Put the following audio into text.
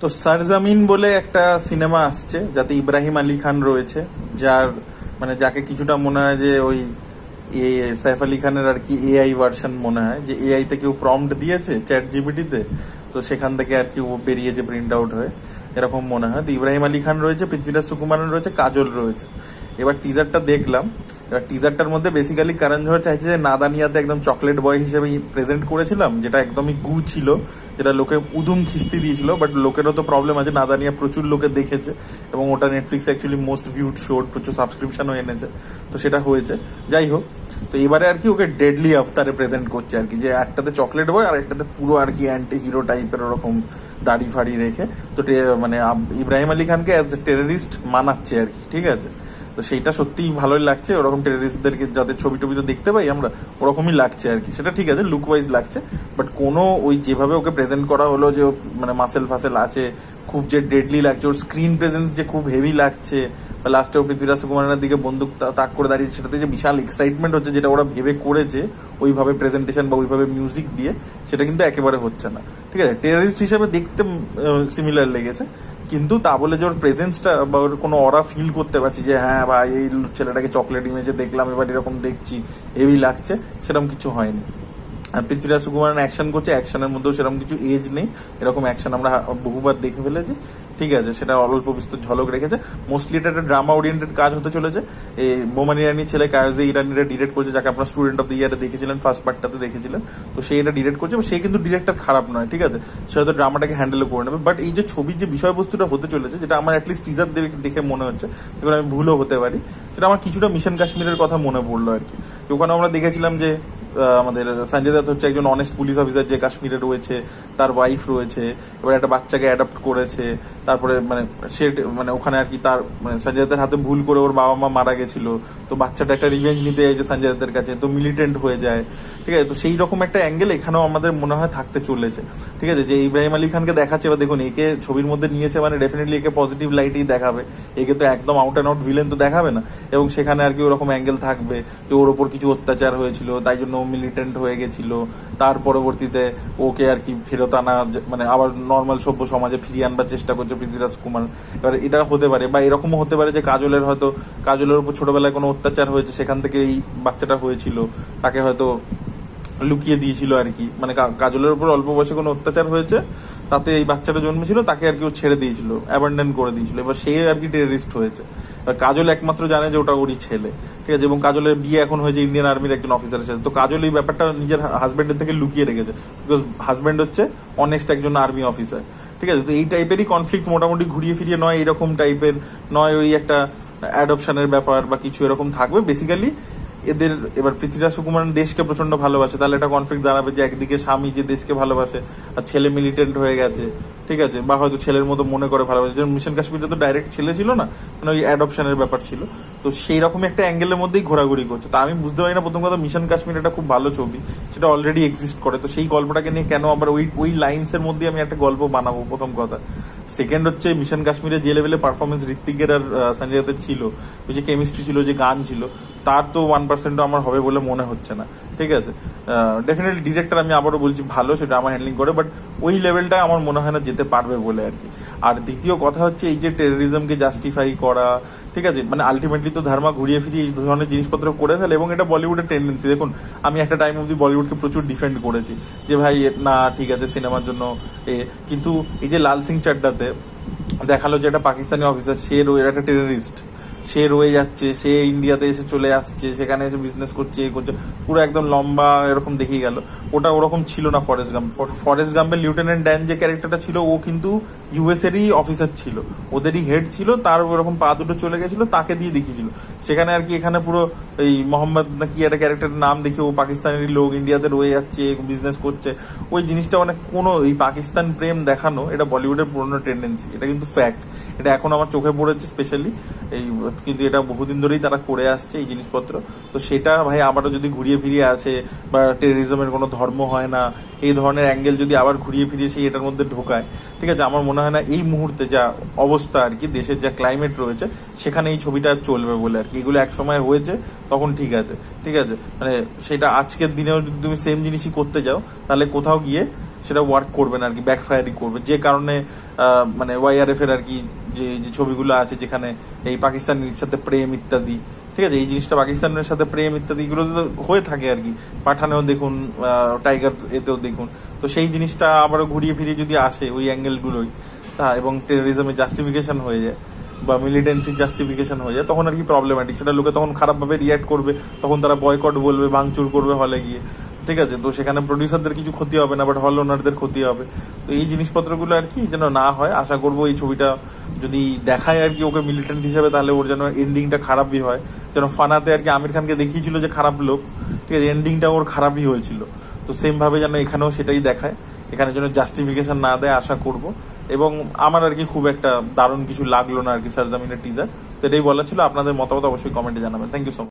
তো সরজমিন বলে একটা সিনেমা আসছে যাতে ইব্রাহিম আলী খান রয়েছে, যার মানে যাকে কিছুটা মনে হয় যে ওই সাইফ আলী খানের আর কি এআই ভার্সন মনে হয়, যে এআই তে কেউ প্রম্পট দিয়েছে চ্যাট জিপিটিতে, তো সেখান থেকে আর কি ও বেরিয়েছে প্রিন্ট আউট হয়ে, এরকম মনে হয়। তো ইব্রাহিম আলী খান রয়েছে, পৃথ্বীরাজ সুকুমারন রয়েছে, কাজল রয়েছে। এবার টিজারটা দেখলাম, এবার টিজারটার মধ্যে বেসিক্যালি করণ জোহর চাইছে যে নাদানিয়াতে একদম চকলেট বয় হিসেবে প্রেজেন্ট করেছিলাম, যেটা একদমই গু ছিল, যেটা লোকে উদুম খিস্তি দিয়েছিল, বাট লোকেরও তো প্রবলেম আছে, নাদানিয়া প্রচুর লোকে দেখেছে এবং ওটা Netflix actually most viewed show, প্রচুর সাবস্ক্রিপশনও এনেছে, তো সেটা হয়েছে। যাই হোক, তো এবারে আর কি ওকে ডেডলি আফতারে প্রেজেন্ট করছে আর কি, যে একটাতে চকলেট বয় আর একটাতে পুরো আর কি অ্যান্টি হিরো টাইপের ওরকম দাড়ি ফাড়ি রেখে, তো মানে ইব্রাহিম আলী খানকে অ্যাজ এ টেররিস্ট মানাচ্ছে আর কি, ঠিক আছে। তো সেইটা সত্যিই ভালোই লাগছে, ওরকম টেররিস্টদেরকে যাদের ছবি টবি তো দেখতে পাই আমরা, ওরকমই লাগছে আর কি, সেটা ঠিক আছে, লুক ওয়াইজ লাগছে। বাট কোনো ওই যেভাবে ওকে প্রেজেন্ট করা হলো, যে মানে মাসেল ফাসেল আছে খুব, যে ডেডলি লাগছে, ওর স্ক্রিন প্রেজেন্স যে খুব হেভি লাগছে, বা লাস্টে ও পৃথ্বীরাজ সুকুমারের দিকে বন্দুক তাক করে দাঁড়িয়ে, সেটাতে যে বিশাল এক্সাইটমেন্ট হচ্ছে, যেটা ওরা ভেবে করেছে ওইভাবে প্রেজেন্টেশন বা ওইভাবে মিউজিক দিয়ে, সেটা কিন্তু একেবারে হচ্ছে না, ঠিক আছে। টেররিস্ট হিসেবে দেখতে সিমিলার লেগেছে, কিন্তু তা বলে যে ওর প্রেজেন্সটা বা ওর কোনো অরা ফিল করতে পারছি যে হ্যাঁ ভাই এই ছেলেটাকে চকলেট ইমেজে দেখলাম, এবার এরকম দেখছি, হেভি লাগছে, সেরকম কিছু হয়নি। আর পৃথ্বীরাজ সুকুমারন অ্যাকশন করছে, অ্যাকশনের মধ্যেও সেরকম কিছু এজ নেই, এরকম অ্যাকশন আমরা বহুবার দেখে ফেলেছি, ঠিক আছে, সেটা অল্প বিস্তর ঝলক রেখেছে। মোস্টলি এটা একটা ড্রামা ওরিয়েন্টেড কাজ হতে চলেছে। এই বোমান ইরানির ছেলে কায়োজে ইরানিরা ডিরেক্ট করছে, যাকে আপনার স্টুডেন্ট অফ দ্য ইয়ারে দেখেছিলেন, ফার্স্ট পার্টটাতে দেখেছিলেন, তো সে এটা ডিরেক্ট করছে। সে কিন্তু ডিরেক্টর খারাপ নয়, ঠিক আছে, সে হয়তো ড্রামাটাকে হ্যান্ডেল করে নেবে। বাট এই যে ছবির যে বিষয়বস্তুটা হতে চলেছে, যেটা আমার অ্যাটলিস্ট টিজার দেখে মনে হচ্ছে, যেগুলো আমি ভুলও হতে পারি, সেটা আমার কিছুটা মিশন কাশ্মীরের কথা মনে পড়লো আর কি। ওখানে আমরা দেখেছিলাম যে আমাদের সঞ্জয় দত্ত হচ্ছে একজন অনেস্ট পুলিশ অফিসার, যে কাশ্মীরে রয়েছে, তার ওয়াইফ রয়েছে, এবার একটা বাচ্চাকে অ্যাডপ্ট করেছে, তারপরে মানে সে মানে ওখানে আর কি তার মানে সঞ্জয় দত্তের হাতে ভুল করে ওর বাবা মা মারা গেছিল, তো বাচ্চাটা একটা রিভেঞ্জ নিতে যায় যে সঞ্জয় দত্তের কাছে, তো মিলিটেন্ট হয়ে যায়, ঠিক আছে। তো সেই রকম একটা অ্যাঙ্গেল এখানেও আমাদের মনে হয় থাকতে চলেছে, ঠিক আছে। যে ইব্রাহিম আলী খানকে দেখাচ্ছে, এবার দেখুন একে ছবির মধ্যে নিয়েছে মানে ডেফিনেটলি একে পজিটিভ লাইটেই দেখাবে, একে তো একদম আউট অ্যান্ড আউট ভিলেন তো দেখাবে না, এবং সেখানে আর কি ওরকম অ্যাঙ্গেল থাকবে যে ওর ওপর কিছু অত্যাচার হয়েছিল, তাই জন্য ও মিলিটেন্ট হয়ে গেছিল, তার পরবর্তীতে ওকে আর কি ফেরত আনা, মানে আবার নর্মাল সভ্য সমাজে ফিরিয়ে আনবার চেষ্টা করছে পৃথ্বীরাজ কুমার। এবার এটা হতে পারে, বা এরকমও হতে পারে যে কাজলের উপর ছোটবেলায় কোনো অত্যাচার হয়েছে, সেখান থেকে এই বাচ্চাটা হয়েছিল, তাকে হয়তো লুকিয়ে দিয়েছিল আর কি, মানে কাজলের উপর অল্প বয়সে কোনো অত্যাচার হয়েছে, তাতে এই বাচ্চাটা জন্মেছিল, তাকে আর কি ও ছেড়ে দিয়েছিল, অ্যাবান্ডন করে দিয়েছিল, এবার সে আর কি টেররিস্ট হয়েছে। এবার কাজল একমাত্র জানে যে ওটা ওরই ছেলে, ঠিক আছে, এবং কাজলের বিয়ে এখন হয়েছে ইন্ডিয়ান আর্মির একজন অফিসারের সাথে। তো কাজল এই ব্যাপারটা নিজের হাজবেন্ডের থেকে লুকিয়ে রেখেছে, বিকজ হাজবেন্ড হচ্ছে অনেস্ট একজন আর্মি অফিসার, ঠিক আছে। তো এই টাইপেরই কনফ্লিক্ট মোটামুটি ঘুরিয়ে ফিরিয়ে নয় এরকম টাইপের, নয় ওই একটা অ্যাডপশনের ব্যাপার বা কিছু এরকম থাকবে বেসিক্যালি এদের। এবার পৃথ্বীরাজ সুকুমারন দেশকে প্রচন্ড ভালোবাসে, তাহলে একটা কনফ্লিক্ট দাঁড়াবে যে একদিকে স্বামী যে দেশকে ভালোবাসে আর ছেলে মিলিটেন্ট হয়ে গেছে, ঠিক আছে, বা হয়তো ছেলের মতো মনে করে ভালোবাসে, যেমন মিশন কাশ্মীরে তো ডাইরেক্ট ছেলে ছিল না, মানে ওই অ্যাডপশনের ব্যাপার ছিল, তো সেই রকম একটা অ্যাঙ্গেলের মধ্যেই ঘোরাঘুরি করছে। তা আমি বুঝতে পারি না, প্রথম কথা মিশন কাশ্মীর একটা খুব ভালো ছবি, সেটা অলরেডি এক্সিস্ট করে, তো সেই গল্পটাকে নিয়ে কেন আবার ওই লাইন্স এর মধ্যে আমি একটা গল্প বানাবো, প্রথম কথা। সেকেন্ড হচ্ছে মিশন কাশ্মীরে যে লেভেলে পারফরমেন্স ঋত্বিকের আর সঞ্জয় দত্তের ছিল, ওই যে কেমিস্ট্রি ছিল, যে গান ছিল, তার তো 1% আমার হবে বলে মনে হচ্ছে না, ঠিক আছে। ডেফিনেটলি ডিরেক্টর আমি আবারও বলছি ভালো, সেটা আমার হ্যান্ডলিং করে, বাট ওই লেভেলটা আমার মনে হয় না যেতে পারবে বলে আর কি। আর দ্বিতীয় কথা হচ্ছে এই যে টেররিজমকে জাস্টিফাই করা, ঠিক আছে, মানে আলটিমেটলি তো ধর্মা ঘুরিয়ে ফিরিয়ে এই ধরনের জিনিসপত্র করে ফেলে, এবং এটা বলিউডের টেন্ডেন্সি। দেখুন আমি একটা টাইম অব্দি বলিউডকে প্রচুর ডিফেন্ড করেছি যে ভাই না ঠিক আছে সিনেমার জন্য কিন্তু এই যে লাল সিং চাড্ডাতে দেখালো যে একটা পাকিস্তানি অফিসার, সে একটা টেররিস্ট, সে রয়ে যাচ্ছে, সে ইন্ডিয়াতে এসে চলে আসছে, সেখানে এসে বিজনেস করছে, করছে, পুরো একদম লম্বা এরকম দেখিয়ে গেল। ওটা ওরকম ছিল না ফরেস্ট গাম্পের লিউটেন্যান্ট ড্যান যে ক্যারেক্টারটা ছিল, ও কিন্তু ইউএস এরই অফিসার ছিল, ওদেরই হেড ছিল, তার ওরকম পা দুটো চলে গেছিল, তাকে দিয়ে দেখিয়েছিল। সেখানে আর কি এখানে পুরো এই মোহাম্মদ নাকি একটা ক্যারেক্টারের নাম দেখে ও পাকিস্তানের লোক ইন্ডিয়াতে রয়ে যাচ্ছে, বিজনেস করছে, ওই জিনিসটা মানে কোনো এই পাকিস্তান প্রেম দেখানো, এটা বলিউডের পুরনো টেন্ডেন্সি, এটা কিন্তু ফ্যাক্ট, এটা এখন আমার চোখে পড়েছে স্পেশালি এই, কিন্তু এটা বহুদিন ধরেই তারা করে আসছে এই জিনিসপত্র। তো সেটা ভাই আবারও যদি ঘুরিয়ে ফিরিয়ে আসে, বা টেররিজমের কোনো ধর্ম হয় না, এই ধরনের অ্যাঙ্গেল যদি আবার ঘুরিয়ে ফিরিয়ে সেই এটার মধ্যে ঢোকায়, ঠিক আছে, আমার মনে হয় না এই মুহূর্তে যা অবস্থা আর কি, দেশের যা ক্লাইমেট রয়েছে, সেখানে এই ছবিটা চলবে বলে আর কি। এগুলো এক সময় হয়েছে তখন ঠিক আছে, ঠিক আছে, মানে সেটা আজকের দিনেও যদি তুমি সেম জিনিসই করতে যাও, তাহলে কোথাও গিয়ে সেটা ওয়ার্ক করবে না আর কি, ব্যাকফায়ারই করবে। যে কারণে মানে ওয়াইআরএফ এর আর কি যে যে ছবিগুলো আছে যেখানে এই পাকিস্তানের সাথে প্রেম ইত্যাদি, ঠিক আছে, এই জিনিসটা পাকিস্তানের সাথে প্রেম ইত্যাদি এগুলো তো হয়ে থাকে আর কি, পাঠানেও দেখুন, টাইগার এতেও দেখুন। তো সেই জিনিসটা আবারও ঘুরিয়ে ফিরিয়ে যদি আসে ওই অ্যাঙ্গেলগুলোই, এবং টেরোরিজমের জাস্টিফিকেশন হয়ে যায় বা মিলিটেন্সির জাস্টিফিকেশন হয়ে যায়, তখন আর কি প্রবলেম্যাটিক। সেটা লোকে তখন খারাপভাবে রিয়াক্ট করবে, তখন তারা বয়কট বলবে, ভাঙচুর করবে হলে গিয়ে, ঠিক আছে। তো সেখানে প্রডিউসারদের কিছু ক্ষতি হবে না, বাট হল ওনারদের ক্ষতি হবে। তো এই জিনিসপত্রগুলো আর কি যেন না হয়, আশা করবো এই ছবিটা যদি দেখায় আর কি ওকে মিলিটেন্ট হিসেবে, তাহলে ওর যেন এন্ডিংটা খারাপই হয়। যেন ফানাতে আর কি আমির খানকে দেখিয়েছিল যে খারাপ লোক, ঠিক আছে, এন্ডিংটা ওর খারাপই হয়েছিল। তো সেম ভাবে যেন এখানেও সেটাই দেখায়, এখানে যেন জাস্টিফিকেশন না দেয় আশা করব। এবং আমার আর কি খুব একটা দারুণ কিছু লাগলো না আর কি সরজমিনের টিজার। তো এটাই বলা ছিল। আপনাদের মতামত অবশ্যই কমেন্টে জানাবেন। Thank you so much.